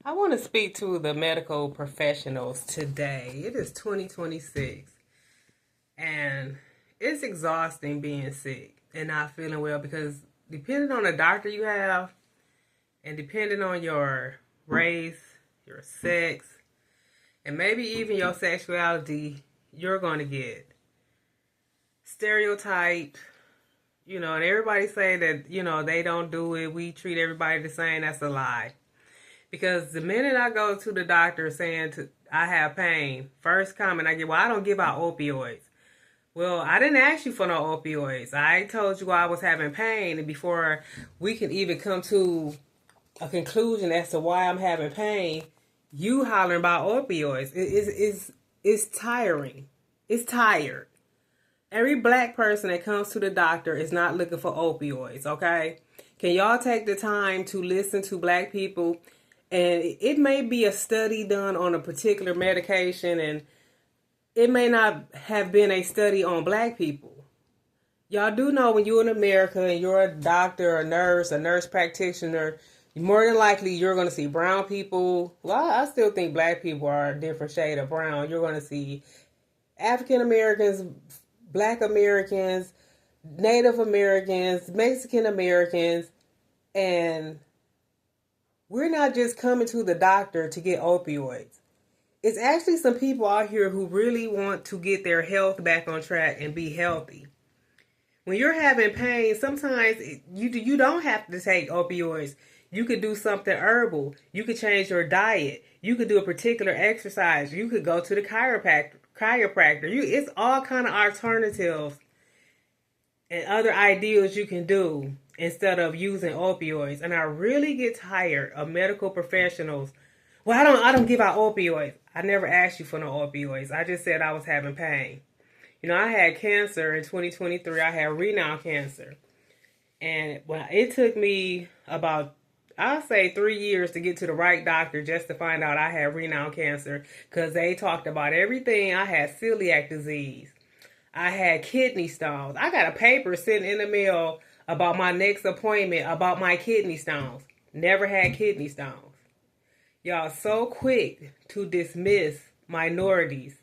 I want to speak to the medical professionals today. It is 2026 and it's exhausting being sick and not feeling well because depending on the doctor you have and depending on your race, your sex, and maybe even your sexuality, you're going to get stereotyped, and everybody say that, they don't do it. We treat everybody the same. That's a lie. Because the minute I go to the doctor saying I have pain, first comment I get, well, I don't give out opioids. Well, I didn't ask you for no opioids. I told you I was having pain, and before we can even come to a conclusion as to why I'm having pain, you hollering about opioids. It's tiring. It's tired. Every black person that comes to the doctor is not looking for opioids, okay? Can y'all take the time to listen to black people? And it may be a study done on a particular medication, and it may not have been a study on black people. Y'all do know when you're in America and you're a doctor, a nurse practitioner, more than likely you're going to see brown people. Well, I still think black people are a different shade of brown. You're going to see African Americans, Black Americans, Native Americans, Mexican Americans, and we're not just coming to the doctor to get opioids. It's actually some people out here who really want to get their health back on track and be healthy. When you're having pain, sometimes you don't have to take opioids. You could do something herbal. You could change your diet. You could do a particular exercise. You could go to the chiropractor. It's all kind of alternatives and other ideas you can do instead of using opioids. And I really get tired of medical professionals. Well, I don't give out opioids. I never asked you for no opioids. I just said I was having pain. I had cancer in 2023. I had renal cancer. And it took me about, I'll say 3 years to get to the right doctor just to find out I had renal cancer, because they talked about everything. I had celiac disease. I had kidney stones. I got a paper sitting in the mail about my next appointment about my kidney stones. Never had kidney stones. Y'all so quick to dismiss minorities.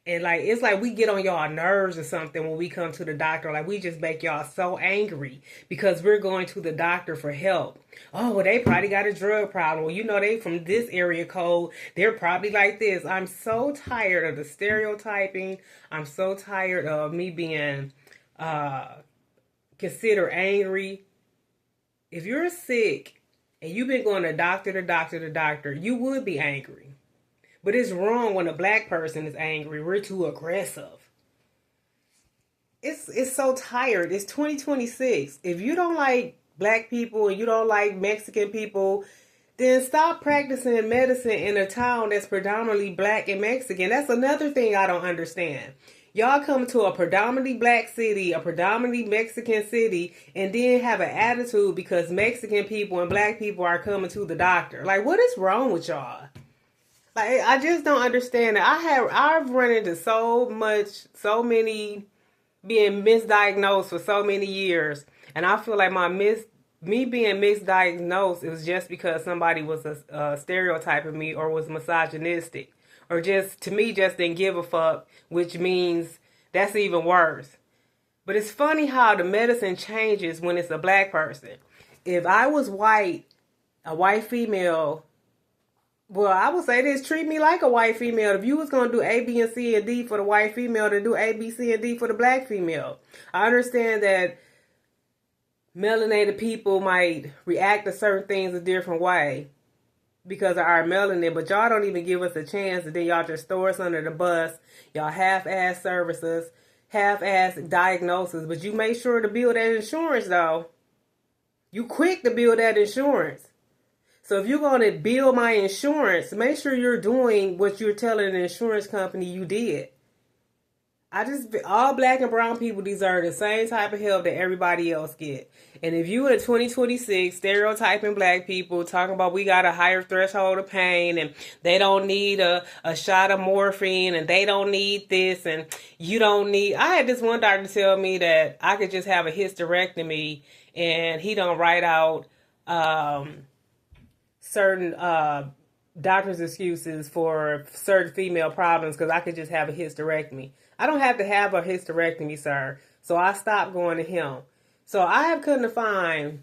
And it's like we get on y'all nerves or something when we come to the doctor. Like we just make y'all so angry because we're going to the doctor for help. Oh, well, they probably got a drug problem. Well, they from this area code. They're probably like this. I'm so tired of the stereotyping. I'm so tired of me being considered angry. If you're sick and you've been going to doctor, you would be angry. But it's wrong when a black person is angry. We're too aggressive. It's so tired. It's 2026. If you don't like black people and you don't like Mexican people, then stop practicing medicine in a town that's predominantly black and Mexican. That's another thing I don't understand. Y'all come to a predominantly black city, a predominantly Mexican city, and then have an attitude because Mexican people and black people are coming to the doctor. Like, what is wrong with y'all? Like, I just don't understand it. I've run into so many being misdiagnosed for so many years, and I feel like me being misdiagnosed is just because somebody was a stereotyping me or was misogynistic or just didn't give a fuck, which means that's even worse. But it's funny how the medicine changes when it's a black person. If I was white, a white female. Well, I would say this, treat me like a white female. If you was going to do A, B, and C, and D for the white female, then do A, B, C, and D for the black female. I understand that melanated people might react to certain things a different way because of our melanin, but y'all don't even give us a chance, and then y'all just throw us under the bus. Y'all half-ass services, half-ass diagnosis, but you make sure to bill that insurance, though. You quick to bill that insurance. So if you're going to bill my insurance, make sure you're doing what you're telling the insurance company you did. All black and brown people deserve the same type of help that everybody else get. And if you in 2026 stereotyping black people, talking about we got a higher threshold of pain and they don't need a shot of morphine and they don't need this and you don't need... I had this one doctor tell me that I could just have a hysterectomy and he don't write out certain doctor's excuses for certain female problems because I could just have a hysterectomy. I don't have to have a hysterectomy, sir. So I stopped going to him. So I have couldn't find,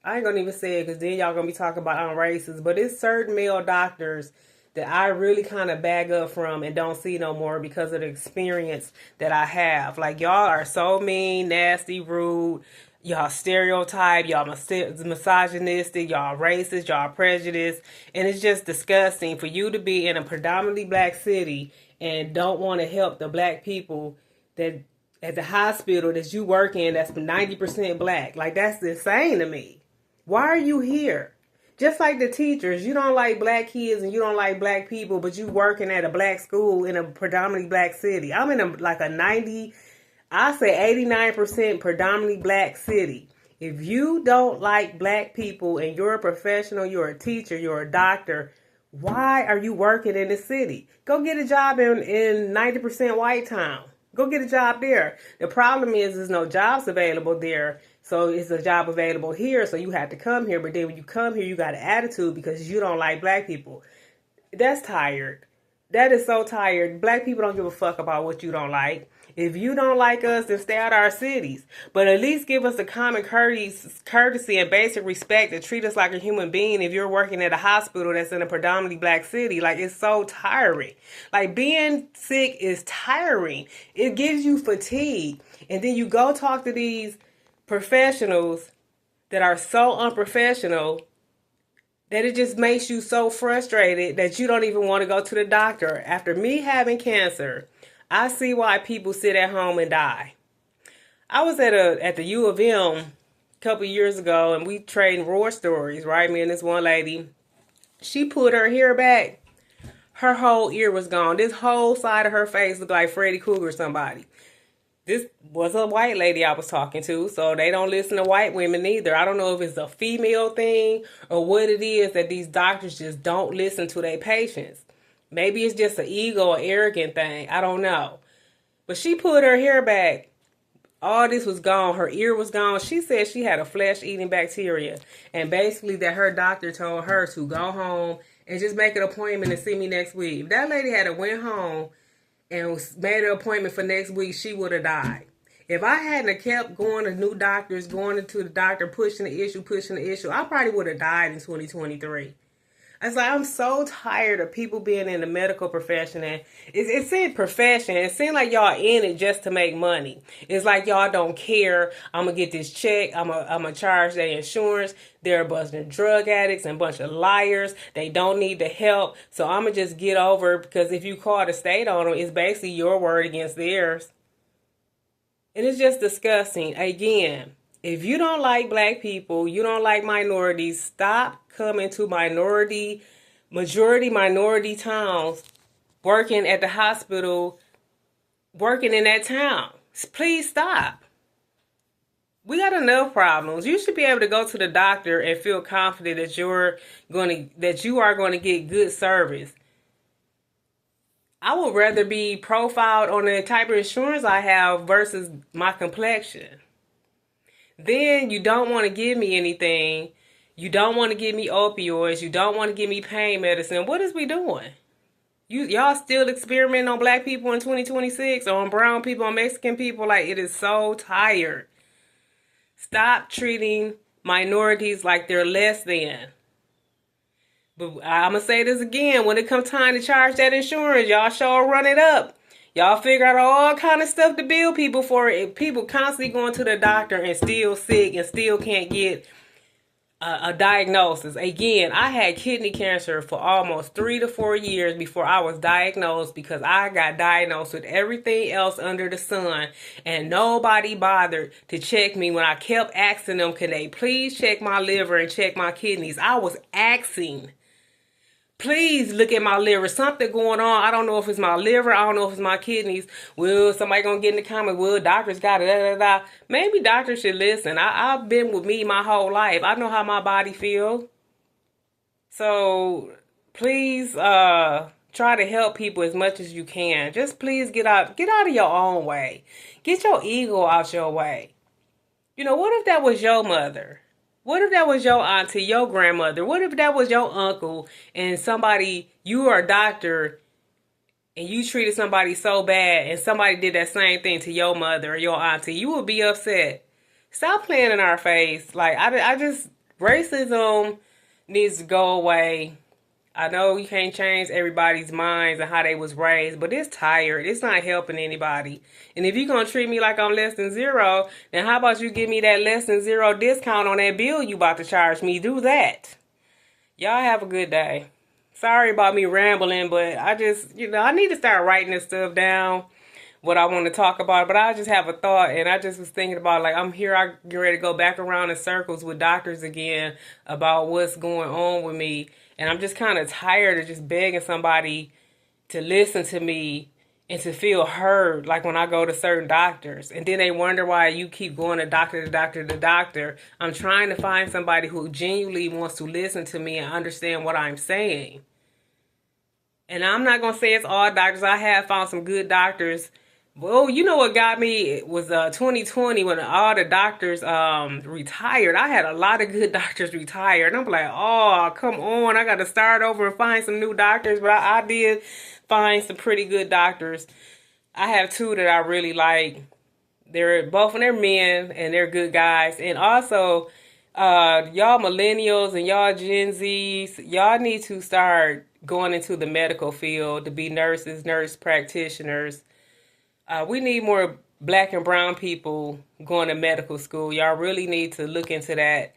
I ain't gonna even say it because then y'all gonna be talking about I'm racist, but it's certain male doctors that I really kind of bag up from and don't see no more because of the experience that I have. Like, y'all are so mean, nasty, rude. Y'all stereotype, y'all misogynistic, y'all racist, y'all prejudiced, and it's just disgusting for you to be in a predominantly black city and don't want to help the black people that at the hospital that you work in that's 90% black. Like, that's insane to me. Why are you here? Just like the teachers, you don't like black kids and you don't like black people, but you working at a black school in a predominantly black city. I'm in a 90, I say 89% predominantly black city. If you don't like black people and you're a professional, you're a teacher, you're a doctor, why are you working in the city? Go get a job in 90% white town. Go get a job there. The problem is there's no jobs available there. So it's a job available here. So you have to come here. But then when you come here, you got an attitude because you don't like black people. That's tired. That is so tired. Black people don't give a fuck about what you don't like. If you don't like us, then stay out of our cities. But at least give us the common courtesy and basic respect to treat us like a human being if you're working at a hospital that's in a predominantly black city. Like, it's so tiring. Like, being sick is tiring. It gives you fatigue. And then you go talk to these professionals that are so unprofessional that it just makes you so frustrated that you don't even want to go to the doctor. After me having cancer, I see why people sit at home and die. I was at the U of M a couple years ago, and we trading war stories, right? Me and this one lady, she pulled her hair back. Her whole ear was gone. This whole side of her face looked like Freddy Krueger or somebody. This was a white lady I was talking to, so they don't listen to white women either. I don't know if it's a female thing or what it is that these doctors just don't listen to their patients. Maybe it's just an ego or arrogant thing. I don't know. But she pulled her hair back. All this was gone. Her ear was gone. She said she had a flesh-eating bacteria. And basically that her doctor told her to go home and just make an appointment and see me next week. If that lady had went home and made an appointment for next week, she would have died. If I hadn't kept going to new doctors, going into the doctor, pushing the issue, I probably would have died in 2023. It's like, I'm so tired of people being in the medical profession. And it's in profession. It seems like y'all in it just to make money. It's like y'all don't care. I'm going to get this check. I'm going to charge their insurance. They're a bunch of drug addicts and a bunch of liars. They don't need the help. So I'm going to just get over, because if you call the state on them, it's basically your word against theirs. And it's just disgusting. Again, if you don't like black people, you don't like minorities, stop coming to majority minority towns, working at the hospital, working in that town. Please stop. We got enough problems. You should be able to go to the doctor and feel confident that you are going to get good service. I would rather be profiled on the type of insurance I have versus my complexion. Then you don't want to give me anything. You don't want to give me opioids. You don't want to give me pain medicine. What is we doing? Y'all still experimenting on black people in 2026, or on brown people, on Mexican people? Like, it is so tired. Stop treating minorities like they're less than. But I'm going to say this again. When it comes time to charge that insurance, y'all sure run it up. Y'all figure out all kind of stuff to bill people for it. People constantly going to the doctor and still sick and still can't get a diagnosis. Again, I had kidney cancer for almost 3 to 4 years before I was diagnosed, because I got diagnosed with everything else under the sun and nobody bothered to check me when I kept asking them, can they please check my liver and check my kidneys? I was asking. Please look at my liver. Something going on. I don't know if it's my liver. I don't know if it's my kidneys. Well, somebody gonna get in the comments, well, doctors got it, da, da, da. Maybe doctors should listen. I've been with me my whole life. I know how my body feels. So please try to help people as much as you can. Just please get out of your own way. Get your ego out your way. You know, what if that was your mother? What if that was your auntie, your grandmother? What if that was your uncle and somebody, you are a doctor and you treated somebody so bad and somebody did that same thing to your mother or your auntie? You would be upset. Stop playing in our face. Like, I just, racism needs to go away. I know you can't change everybody's minds and how they was raised, but it's tired. It's not helping anybody. And if you're going to treat me like I'm less than zero, then how about you give me that less than zero discount on that bill you about to charge me? Do that. Y'all have a good day. Sorry about me rambling, but I just, I need to start writing this stuff down, what I want to talk about. But I just have a thought, and I just was thinking about, like, I'm here, I get ready to go back around in circles with doctors again about what's going on with me. And I'm just kind of tired of just begging somebody to listen to me and to feel heard, like when I go to certain doctors. And then they wonder why you keep going to doctor to doctor to doctor. I'm trying to find somebody who genuinely wants to listen to me and understand what I'm saying. And I'm not going to say it's all doctors. I have found some good doctors. Well, you know what got me? It was 2020 when all the doctors retired. I had a lot of good doctors retired. And I'm like, oh, come on. I got to start over and find some new doctors. But I did find some pretty good doctors. I have two that I really like. They're both of them men and they're good guys. And also, y'all millennials and y'all Gen Zs, y'all need to start going into the medical field to be nurses, nurse practitioners. We need more black and brown people going to medical school. Y'all really need to look into that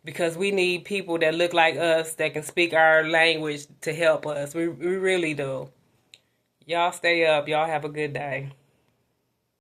because we need people that look like us that can speak our language to help us. We really do. Y'all stay up. Y'all have a good day.